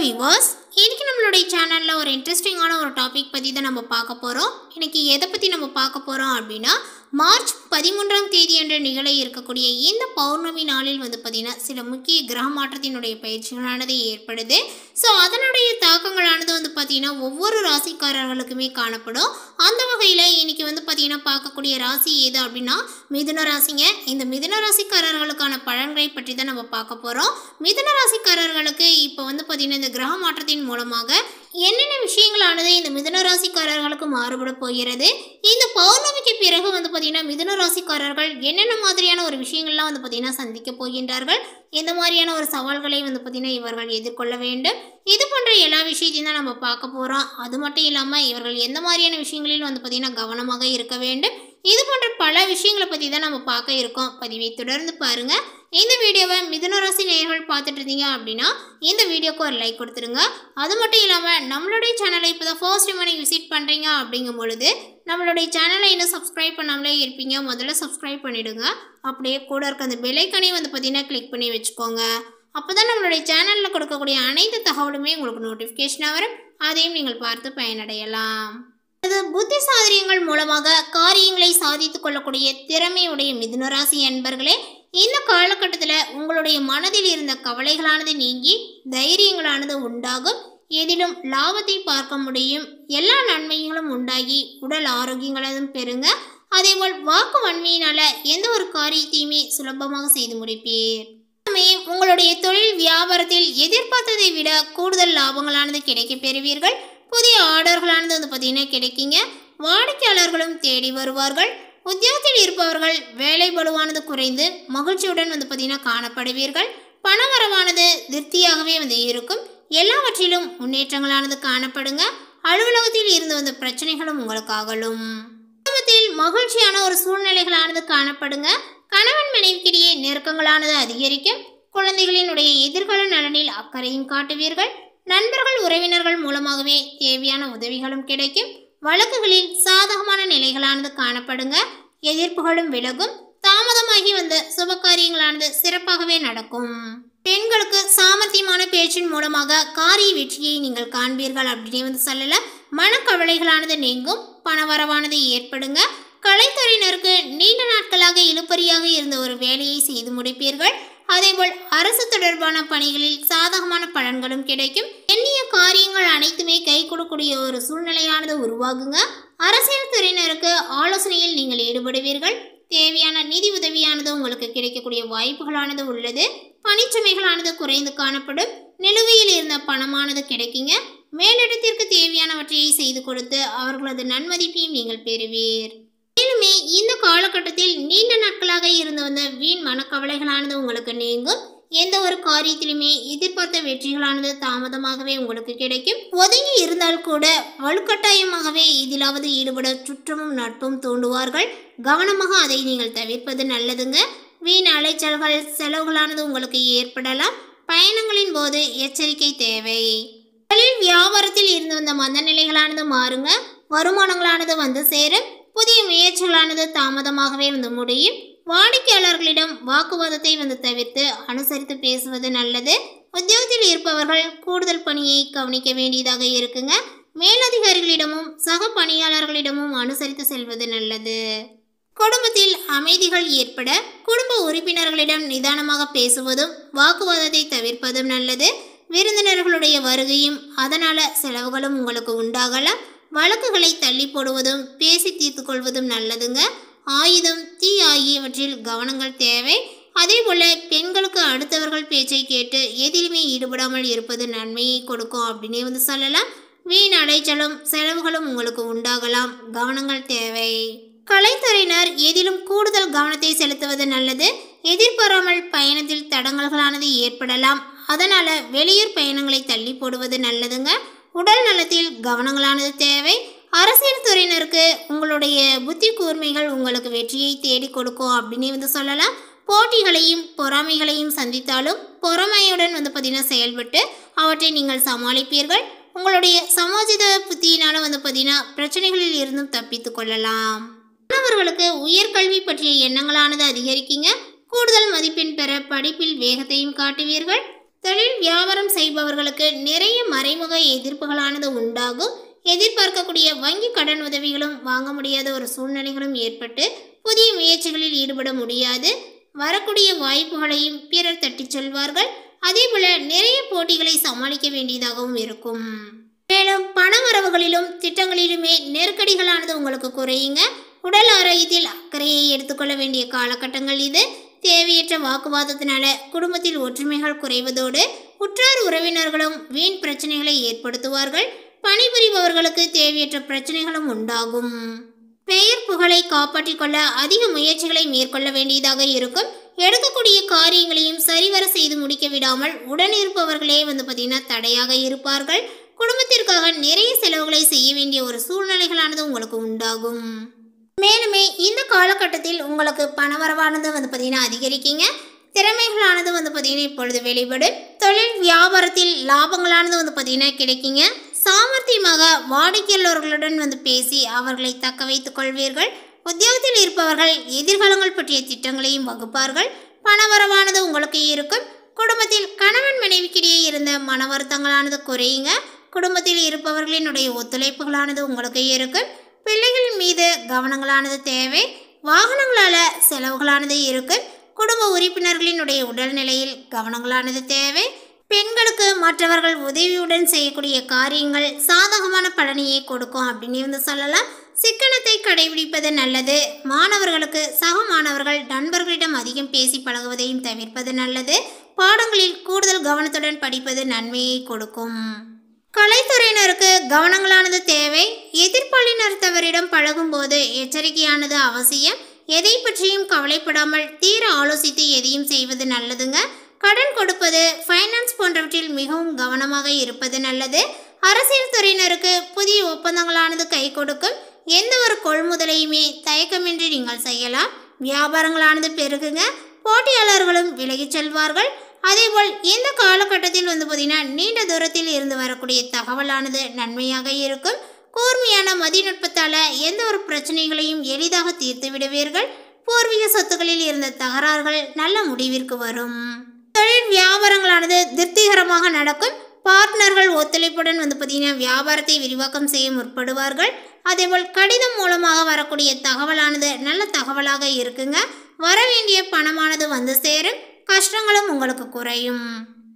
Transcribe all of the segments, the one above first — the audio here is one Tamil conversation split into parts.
வியூவர்ஸ், இன்னைக்கு நம்மளுடைய சேனல்ல ஒரு இன்ட்ரெஸ்டிங்கான ஒரு டாபிக் பத்தி தான் நம்ம பார்க்க போறோம். இன்னைக்கு எதை பத்தி நம்ம பார்க்க போறோம் அப்படின்னா, மார்ச் 13ஆம் தேதி அன்று நிகழ இருக்கக்கூடிய இந்த பௌர்ணமி நாளில் பார்த்தீங்கன்னா சில முக்கிய கிரக மாற்றத்தினுடைய பயிற்சிகளானது ஏற்படுது. ஸோ அதனுடைய தாக்கங்களானது பார்த்தீங்கன்னா ஒவ்வொரு ராசிக்காரர்களுக்குமே காணப்படும். அந்த வகையில் இன்னைக்கு பார்த்தீங்கன்னா பார்க்கக்கூடிய ராசி எது அப்படின்னா மிதுன ராசிங்க. இந்த மிதுன ராசிக்காரர்களுக்கான பலன்களை பற்றி தான் நம்ம பார்க்க போகிறோம். மிதுன ராசிக்காரர்களுக்கு இப்போ பார்த்தீங்கன்னா இந்த கிரக மாற்றத்தின் மூலமாக என்னென்ன விஷயங்களானது இந்த மிதுன ராசிக்காரர்களுக்கு மாறுபட போகிறது, இந்த பௌர்ணமிக்கு பிறகு பார்த்தீங்கன்னா மிதுன ராசிக்காரர்கள் என்னென்ன மாதிரியான ஒரு விஷயங்கள்லாம் பார்த்தீங்கன்னா சந்திக்க போகின்றார்கள், எந்த மாதிரியான ஒரு சவால்களை பார்த்தீங்கன்னா இவர்கள் எதிர்கொள்ள வேண்டும், இது போன்ற எல்லா விஷயத்தையும் தான் நம்ம பார்க்க போகிறோம். அது மட்டும் இல்லாமல் இவர்கள் எந்த மாதிரியான விஷயங்களில் பார்த்தீங்கன்னா கவனமாக இருக்க வேண்டும், இது போன்ற பல விஷயங்களை பற்றி தான் நம்ம பார்க்க இருக்கோம். பதிவை தொடர்ந்து பாருங்கள். இந்த வீடியோவை மிதுன ராசி நேயர்கள் பார்த்துட்டு இருந்தீங்க அப்படின்னா இந்த வீடியோக்கு ஒரு லைக் கொடுத்துருங்க. அது மட்டும் இல்லாமல் நம்மளுடைய சேனலை இப்போ தான் ஃபர்ஸ்ட் டைம் விசிட் பண்ணுறீங்க அப்படிங்கும் பொழுது நம்மளுடைய சேனலை இன்னும் சப்ஸ்கிரைப் பண்ணாமலே இருப்பீங்க, முதல்ல சப்ஸ்கிரைப் பண்ணிவிடுங்க. அப்படியே கூட இருக்க அந்த பெல்லைக்கனே பார்த்தீங்கன்னா கிளிக் பண்ணி வச்சுக்கோங்க. அப்போ தான் நம்மளுடைய சேனலில் கொடுக்கக்கூடிய அனைத்து தகவலுமே உங்களுக்கு நோட்டிஃபிகேஷனாக வரும், அதையும் நீங்கள் பார்த்து பயனடையலாம். அது புத்தி சாதனைகள் மூலமாக காரியங்களை சாதித்துக் கொள்ளக்கூடிய திறமையுடைய மிதுன ராசி அன்பர்களே, இந்த காலகட்டத்தில் உங்களுடைய மனதில் இருந்த கவலைகளானது நீங்கி தைரியங்களானது உண்டாகும், எதிலும் லாபத்தை பார்க்க முடியும், எல்லா நன்மைகளும் உண்டாகி உடல் ஆரோக்கியங்களும் பெறுங்க. அதேபோல் வாக்கு வன்மையினால எந்த ஒரு காரியத்தையுமே சுலபமாக செய்து முடிப்பீர். உங்களுடைய தொழில் வியாபாரத்தில் எதிர்பார்த்ததை விட கூடுதல் லாபங்களானது கிடைக்க பெறுவீர்கள். புதிய ஆர்டர்களானது பார்த்தீங்கன்னா கிடைக்குங்க. வாடிக்கையாளர்களும் தேடி வருவார்கள். உத்தியோகத்தில் இருப்பவர்கள் வேலை பளுவானது குறைந்து மகிழ்ச்சியுடன் பார்த்தீங்கன்னா காணப்படுவீர்கள். பணவரவானது திருப்தியாகவே இருக்கும். எல்லாவற்றிலும் முன்னேற்றங்களானது காணப்படுங்க. அலுவலகத்தில் இருந்து வந்த பிரச்சனைகளும் உங்களுக்கு அகலும். குடும்பத்தில் மகிழ்ச்சியான ஒரு சூழ்நிலைகளானது காணப்படுங்க. கணவன் மனைவிக்கிடையே நெருக்கங்களானது அதிகரிக்கும். குழந்தைகளினுடைய எதிர்கால நலனில் அக்கறையும் காட்டுவீர்கள். நண்பர்கள் உறவினர்கள் மூலமாகவே தேவையான உதவிகளும் கிடைக்கும். வழக்குகளில் சாதகமான நிலைகளானது காணப்படுங்க. எதிர்ப்புகளும் விலகும். தாமதமாகி வந்த சுபகாரியங்களானது சிறப்பாகவே நடக்கும். பெண்களுக்கு சாமர்த்தியமான பேச்சின் மூலமாக காரிய வெற்றியை நீங்கள் காண்பீர்கள் அப்படின்னு சொல்லல. மனக்கவலைகளானது நீங்கும். பணவரவானது ஏற்படுங்க. கலைத்துறையினருக்கு நீண்ட நாட்களாக இழுபறியாக இருந்த ஒரு வேலையை செய்து முடிப்பீர்கள். அதேபோல் அரசு தொடர்பான பணிகளில் சாதகமான பலன்களும் கிடைக்கும். எண்ணிய காரியங்கள் அனைத்துமே கை கொடுக்கக்கூடிய ஒரு சூழ்நிலையானது உருவாகுங்க. அரசியல் துறையினருக்கு ஆலோசனையில் நீங்கள் ஈடுபடுவீர்கள். தேவையான நிதி உதவியானது உங்களுக்கு கிடைக்கக்கூடிய வாய்ப்புகளானது உள்ளது. பணிச்சுமைகளானது குறைந்து காணப்படும். நிலுவையில் இருந்த பணமானது கிடைக்குங்க. மேலிடத்திற்கு தேவையானவற்றை செய்து கொடுத்து அவர்களது நன்மதிப்பையும் நீங்கள் பெறுவீர். மேலுமே இந்த காலகட்டத்தில் நீண்ட நாட்களாக இருந்து வந்த வீண் மனக்கவலைகளானது உங்களுக்கு நீங்கும். எந்த ஒரு காரியத்திலுமே எதிர்பார்த்த வெற்றிகளானது தாமதமாகவே உங்களுக்கு கிடைக்கும். ஒதுங்கி இருந்தால் கூட வலுக்கட்டாயமாகவே இதிலாவது ஈடுபட சுற்றமும் நட்பும் தூண்டுவார்கள். கவனமாக அதை நீங்கள் தவிர்ப்பது நல்லதுங்க. வீண் அலைச்சல்கள் செலவுகளானது உங்களுக்கு ஏற்படலாம். பயணங்களின் போது எச்சரிக்கை தேவை. தொழில் வியாபாரத்தில் இருந்து வந்த மந்த நிலைகளானது மாறுங்க. வருமானங்களானது வந்து சேரும். புதிய முயற்சிகளானது தாமதமாகவே முடியும். வாடிக்கையாளர்களிடம் வாக்குவாதத்தை தவிர்த்து அனுசரித்து பேசுவது நல்லது. உத்தியோகத்தில் இருப்பவர்கள் கூடுதல் பணியை கவனிக்க வேண்டியதாக இருக்குங்க. மேலதிகாரிகளிடமும் சக பணியாளர்களிடமும் அனுசரித்து செல்வது நல்லது. குடும்பத்தில் அமைதிகள் ஏற்பட குடும்ப உறுப்பினர்களிடம் நிதானமாக பேசுவதும் வாக்குவாதத்தை தவிர்ப்பதும் நல்லது. விருந்தினர்களுடைய வருகையும் அதனால செலவுகளும் உங்களுக்கு உண்டாகலாம். வழக்குகளை தள்ளி போடுவதும் பேசி தீர்த்து கொள்வதும் நல்லதுங்க. ஆயுதம் தீ ஆகியவற்றில் கவனங்கள் தேவை. அதே போல பெண்களுக்கு அடுத்தவர்கள் பேச்சை கேட்டு எதிலுமே ஈடுபடாமல் இருப்பது நன்மையை கொடுக்கும் அப்படின்னு சொல்லலாம். வீண் அலைச்சலும் செலவுகளும் உங்களுக்கு உண்டாகலாம். கவனங்கள் தேவை. கலைத்துறையினர் எதிலும் கூடுதல் கவனத்தை செலுத்துவது நல்லது. எதிர்பாராமல் பயணத்தில் தடங்கல்களானது ஏற்படலாம். அதனால வெளியூர் பயணங்களை தள்ளி போடுவது நல்லதுங்க. உடல் நலத்தில் கவனங்களானது தேவை. அரசியல் துறையினருக்கு உங்களுடைய புத்தி கூர்மைகள் உங்களுக்கு வெற்றியை தேடி கொடுக்கும் அப்படின்னு சொல்லலாம். போட்டிகளையும் பொறாமைகளையும் சந்தித்தாலும் பொறாமையுடன் பார்த்தீங்கன்னா செயல்பட்டு அவற்றை நீங்கள் சமாளிப்பீர்கள். உங்களுடைய சமோஜித புத்தியினால பார்த்தீங்கன்னா பிரச்சனைகளில் இருந்தும் தப்பித்து கொள்ளலாம். மாணவர்களுக்கு உயர்கல்வி பற்றிய எண்ணங்களானது அதிகரிக்குங்க. கூடுதல் மதிப்பெண் பெற படிப்பில் வேகத்தையும் காட்டுவீர்கள். தொழில் வியாபாரம் செய்பவர்களுக்கு நிறைய மறைமுக எதிர்ப்புகளானது உண்டாகும். எதிர்பார்க்கக்கூடிய வங்கி கடன் உதவிகளும் வாங்க முடியாத ஒரு சூழ்நிலைகளும் ஏற்பட்டு புதிய முயற்சிகளில் ஈடுபட முடியாது. வரக்கூடிய வாய்ப்புகளையும் பிறர் தட்டிச் செல்வார்கள். அதேபோல நிறைய போட்டிகளை சமாளிக்க வேண்டியதாகவும் இருக்கும். மேலும் பண வரவுகளிலும் திட்டங்களிலுமே நெருக்கடிகளானது உங்களுக்கு குறையுங்க. உடல் ஆரோக்கியத்தில் அக்கறையை எடுத்துக்கொள்ள வேண்டிய காலகட்டங்கள் இது. தேவையற்ற வாக்குவாதத்தினால குடும்பத்தில் ஒற்றுமைகள் குறைவதோடு உற்றார் உறவினர்களும் வீண் பிரச்சனைகளை ஏற்படுத்துவார்கள். பணிபுரிபவர்களுக்கு தேவையற்ற பிரச்சனைகளும் உண்டாகும். பெயர் புகழை காப்பாற்றிக் கொள்ள அதிக முயற்சிகளை மேற்கொள்ள வேண்டியதாக இருக்கும். எடுக்கக்கூடிய காரியங்களையும் சரிவர செய்து முடிக்க விடாமல் உடன் இருப்பவர்களே பார்த்தீங்கன்னா தடையாக இருப்பார்கள். குடும்பத்திற்காக நிறைய செலவுகளை செய்ய வேண்டிய ஒரு சூழ்நிலைகளானது உங்களுக்கு உண்டாகும். மேலுமே இந்த காலகட்டத்தில் உங்களுக்கு பணவரவானது பார்த்தீங்கன்னா அதிகரிக்குங்க. திறமைகளானது பார்த்தீங்கன்னா இப்பொழுது வெளிப்படும். தொழில் வியாபாரத்தில் லாபங்களானது பார்த்தீங்கன்னா கிடைக்குங்க. சாமர்த்தியமாக வாடிக்கையாளர்களுடன் பேசி அவர்களை தக்க வைத்துக் கொள்வீர்கள். உத்தியோகத்தில் இருப்பவர்கள் எதிர்காலங்கள் பற்றிய திட்டங்களையும் வகுப்பார்கள். பணவரவானது உங்களுக்கு இருக்கும். குடும்பத்தில் கணவன் மனைவிக்கிடையே இருந்த மன வருத்தங்களானது குறையுங்க. குடும்பத்தில் இருப்பவர்களினுடைய ஒத்துழைப்புகளானது உங்களுக்கு இருக்கும். பிள்ளைகள் மீது கவனங்களானது தேவை. வாகனங்களால செலவுகளானது இருக்கும். குடும்ப உறுப்பினர்களினுடைய உடல்நிலையில் கவனங்களானது தேவை. பெண்களுக்கு மற்றவர்கள் உதவியுடன் செய்யக்கூடிய காரியங்கள் சாதகமான பலனையை கொடுக்கும் அப்படின்னு சொல்லலாம். சிக்கனத்தை கடைபிடிப்பது நல்லது. மாணவர்களுக்கு சக மாணவர்கள் நண்பர்களிடம் அதிகம் பேசி பழகுவதையும் தவிர்ப்பது நல்லது. பாடங்களில் கூடுதல் கவனத்துடன் படிப்பது நன்மையை கொடுக்கும். கலைத்துறையினருக்கு கவனங்களானது தேவை. எதிர்பாலினத்தவரிடம் பழகும்போது எச்சரிக்கையானது அவசியம். எதை பற்றியும் கவலைப்படாமல் தீர ஆலோசித்து எதையும் செய்வது நல்லதுங்க. கடன் கொடுப்பது, ஃபைனான்ஸ் போன்றவற்றில் மிகவும் கவனமாக இருப்பது நல்லது. அரசியல் துறையினருக்கு புதிய ஒப்பந்தங்களானது கை கொடுக்கும். எந்த ஒரு கொள்முதலையுமே தயக்கமின்றி நீங்கள் செய்யலாம். வியாபாரங்களானது பெருகுங்க. போட்டியாளர்களும் விலகிச் செல்வார்கள். அதேபோல் இந்த காலகட்டத்தில் பார்த்தீங்கன்னா நீண்ட தூரத்தில் இருந்து வரக்கூடிய தகவலானது நன்மையாக இருக்கும். கூர்மையான மதிநுட்பத்தால் எந்த ஒரு பிரச்சனைகளையும் எளிதாக தீர்த்து விடுவீர்கள். பூர்வீக சொத்துக்களில் இருந்த தகராறுகள் நல்ல முடிவிற்கு வரும். தொழில் வியாபாரங்களானது திருப்திகரமாக நடக்கும். பார்ட்னர்கள் ஒத்துழைப்புடன் பார்த்தீங்கன்னா வியாபாரத்தை விரிவாக்கம் செய்ய முற்படுவார்கள். அதேபோல் கடிதம் மூலமாக வரக்கூடிய தகவலானது நல்ல தகவலாக இருக்குங்க. வர வேண்டிய பணமானது வந்து சேரும். கஷ்டங்களும் உங்களுக்கு குறையும்.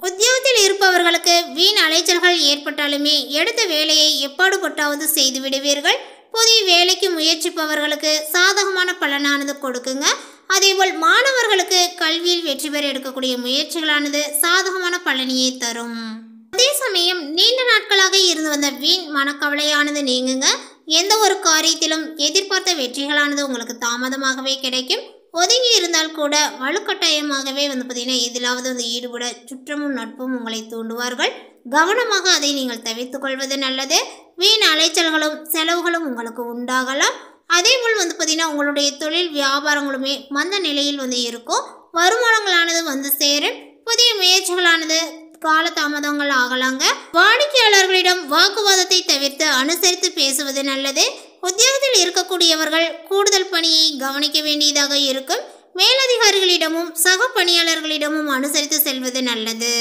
உத்தியோகத்தில் இருப்பவர்களுக்கு வீண் அலைச்சல்கள் ஏற்பட்டாலுமே எடுத்த வேலையை எப்பாடு பட்டாவது செய்து விடுவீர்கள். புதிய வேலைக்கு முயற்சிப்பவர்களுக்கு சாதகமான பலனானது கொடுக்குங்க. அதேபோல் மாணவர்களுக்கு கல்வியில் வெற்றி பெற எடுக்கக்கூடிய முயற்சிகளானது சாதகமான பலனையே தரும். அதே சமயம் நீண்ட நாட்களாக இருந்து வந்த வீண் மனக்கவலையானது நீங்குங்க. எந்த ஒரு காரியத்திலும் எதிர்பார்த்த வெற்றிகளானது உங்களுக்கு தாமதமாகவே கிடைக்கும். ஒதுங்கி இருந்தால் கூட வலுக்கட்டாயமாகவே பார்த்தீங்கன்னா எதிலாவது ஈடுபட சுற்றமும் நட்பும் உங்களை தூண்டுவார்கள். கவனமாக அதை நீங்கள் தவிர்த்து கொள்வது நல்லது. வீண் அலைச்சல்களும் செலவுகளும் உங்களுக்கு உண்டாகலாம். அதேபோல் பார்த்தீங்கன்னா உங்களுடைய தொழில் வியாபாரங்களுமே மந்த நிலையில் இருக்கும். வருமானங்களானது சேரும். புதிய முயற்சிகளானது காலதாமதங்கள் ஆகலாங்க. வாடிக்கையாளர்களிடம் வாக்குவாதத்தை தவிர்த்து அனுசரித்து பேசுவது நல்லது. உத்தியோகத்தில் இருக்கக்கூடியவர்கள் கூடுதல் பணியை கவனிக்க வேண்டியதாக இருக்கும். மேலதிகாரிகளிடமும் சக பணியாளர்களிடமும் அனுசரித்து செல்வது நல்லது.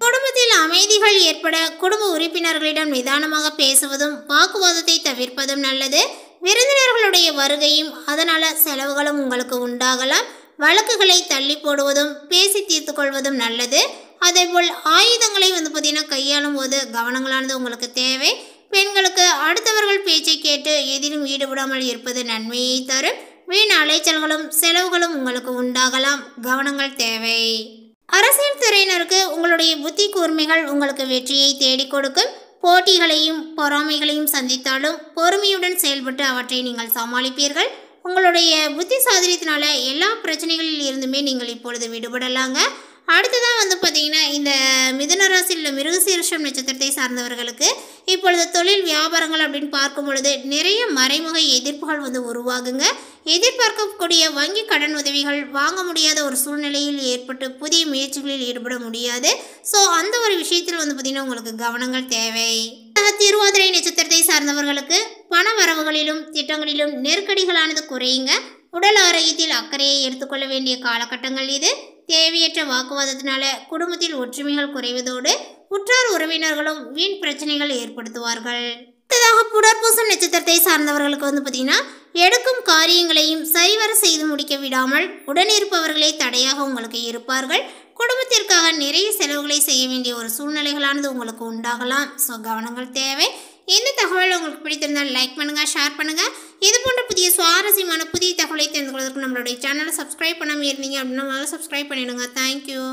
குடும்பத்தில் அமைதிகள் ஏற்பட குடும்ப உறுப்பினர்களிடம் நிதானமாக பேசுவதும் வாக்குவாதத்தை தவிர்ப்பதும் நல்லது. விருந்தினர்களுடைய வருகையும் அதனால செலவுகளும் உங்களுக்கு உண்டாகலாம். வழக்குகளை தள்ளி போடுவதும் பேசி தீர்த்து கொள்வதும் நல்லது. அதேபோல் ஆயுதங்களை பார்த்தீங்கன்னா கையாளும் போது கவனங்களானது உங்களுக்கு தேவை. பெண்களுக்கு அடுத்தவர்கள் பேச்சை கேட்டு எதிலும் ஈடுபடாமல் இருப்பது நன்மையை தரும். வீண் அலைச்சல்களும் செலவுகளும் உங்களுக்கு உண்டாகலாம். கவனங்கள் தேவை. அரசியல் துறையினருக்கு உங்களுடைய புத்தி கூர்மைகள் உங்களுக்கு வெற்றியை தேடி கொடுக்கும். போட்டிகளையும் பொறாமைகளையும் சந்தித்தாலும் பொறுமையுடன் செயல்பட்டு அவற்றை நீங்கள் சமாளிப்பீர்கள். உங்களுடைய புத்தி சாதுரியத்தினால எல்லா பிரச்சனைகளில் இருந்துமே நீங்கள் இப்பொழுது விடுபடலாங்க. அடுத்ததான் பார்த்தீங்கன்னா இந்த மிதுன ராசியில் மிருகசீரிஷம் நட்சத்திரத்தை சார்ந்தவர்களுக்கு இப்பொழுது தொழில் வியாபாரங்கள் அப்படின்னு பார்க்கும் பொழுது நிறைய மறைமுக எதிர்ப்புகள் உருவாகுங்க. எதிர்பார்க்கக்கூடிய வங்கி கடன் உதவிகள் வாங்க முடியாத ஒரு சூழ்நிலையில் ஏற்பட்டு புதிய முயற்சிகளில் ஈடுபட முடியாது. ஸோ அந்த ஒரு விஷயத்தில் பார்த்தீங்கன்னா உங்களுக்கு கவனங்கள் தேவை. திருவாதிரை நட்சத்திரத்தை சார்ந்தவர்களுக்கு பண வரவுகளிலும் திட்டங்களிலும் நெருக்கடிகளானது குறையுங்க. உடல் ஆரோக்கியத்தில் அக்கறையை எடுத்துக்கொள்ள வேண்டிய காலகட்டங்கள் இது. தேவையற்ற வாக்குவாதத்தினால குடும்பத்தில் ஒற்றுமைகள் குறைவதோடு உற்றார் உறவினர்களும் வீண் பிரச்சனைகள் ஏற்படுத்துவார்கள். அடுத்ததாக புனர்பூசம் நட்சத்திரத்தை சார்ந்தவர்களுக்கு பார்த்தீங்கன்னா எடுக்கும் காரியங்களையும் சரிவர செய்து முடிக்க விடாமல் உடனிருப்பவர்களே தடையாக உங்களுக்கு இருப்பார்கள். குடும்பத்திற்காக நிறைய செலவுகளை செய்ய வேண்டிய ஒரு சூழ்நிலைகளானது உங்களுக்கு உண்டாகலாம். ஸோ கவனங்கள் தேவை. இந்த தகவல் உங்களுக்கு பிடித்திருந்தால் லைக் பண்ணுங்கள், ஷேர் பண்ணுங்கள். இது போன்ற புதிய சுவாரஸ்யமான புதிய தகவலை தெரிந்து கொள்வதற்கு நம்மளுடைய சேனலை சப்ஸ்கிரைப் பண்ணாமல் இருந்தீங்க அப்படின்னா சப்ஸ்கிரைப் பண்ணிவிடுங்க. தேங்க்யூ.